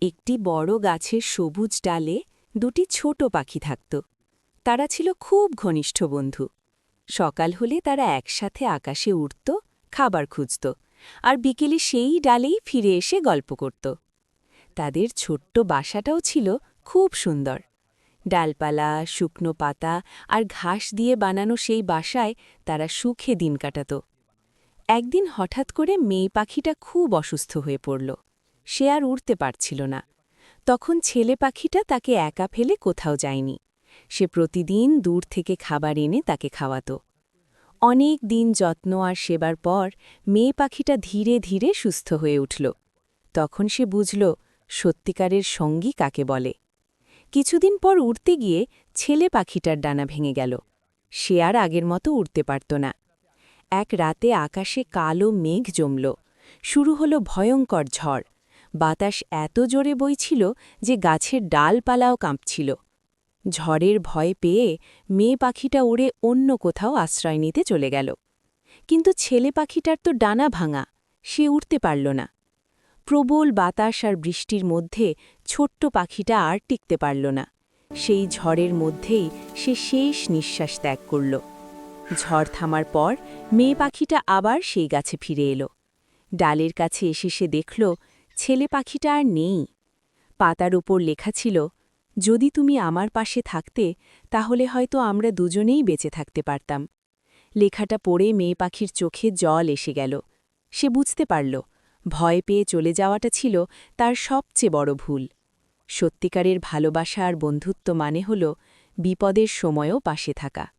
একটি বড় গাছের সবুজ ডালে দুটি ছোট পাখি থাকত। তারা ছিল খুব ঘনিষ্ঠ বন্ধু। সকাল হলে তারা একসাথে আকাশে উড়ত, খাবার খুঁজত, আর বিকেলে সেই ডালেই ফিরে এসে গল্প করত। তাদের ছোট্ট বাসাটাও ছিল খুব সুন্দর। ডালপালা, শুকনো পাতা আর ঘাস দিয়ে বানানো সেই বাসায় তারা সুখে দিন কাটাত। একদিন হঠাৎ করে মেয়ে পাখিটা খুব অসুস্থ হয়ে পড়ল। সে আর উড়তে পারছিল না। তখন ছেলে পাখিটা তাকে একা ফেলে কোথাও যায়নি। সে প্রতিদিন দূর থেকে খাবার এনে তাকে খাওয়াত। অনেক দিন যত্ন আর সেবার পর মেয়ে পাখিটা ধীরে ধীরে সুস্থ হয়ে উঠল। তখন সে বুঝল সত্যিকারের সঙ্গী কাকে বলে। কিছুদিন পর উড়তে গিয়ে ছেলে পাখিটার ডানা ভেঙে গেল। সে আর আগের মতো উড়তে পারত না। এক রাতে আকাশে কালো মেঘ জমল। শুরু হলো ভয়ঙ্কর ঝড়। বাতাস এত জোরে বইছিল যে গাছের ডালপালাও কাঁপছিল। ঝড়ের ভয় পেয়ে মেয়ে পাখিটা উড়ে অন্য কোথাও আশ্রয় নিতে চলে গেল। কিন্তু ছেলে পাখিটার তো ডানা ভাঙা, সে উড়তে পারল না। প্রবল বাতাস আর বৃষ্টির মধ্যে ছোট্ট পাখিটা আর টিকতে পারল না। সেই ঝড়ের মধ্যেই সে শেষ নিঃশ্বাস ত্যাগ করল। ঝড় থামার পর মেয়ে পাখিটা আবার সেই গাছে ফিরে এলো। ডালের কাছে এসে সে দেখল ছেলে পাখিটা আর নেই। পাতার উপর লেখা ছিল, যদি তুমি আমার পাশে থাকতে তাহলে হয়তো আমরা দুজনেই বেঁচে থাকতে পারতাম। লেখাটা পড়ে মেয়ে পাখির চোখে জল এসে গেল। সে বুঝতে পারল ভয় পেয়ে চলে যাওয়াটা ছিল তার সবচেয়ে বড় ভুল। সত্যিকারের ভালোবাসা আর বন্ধুত্ব মানে হল বিপদের সময়ও পাশে থাকা।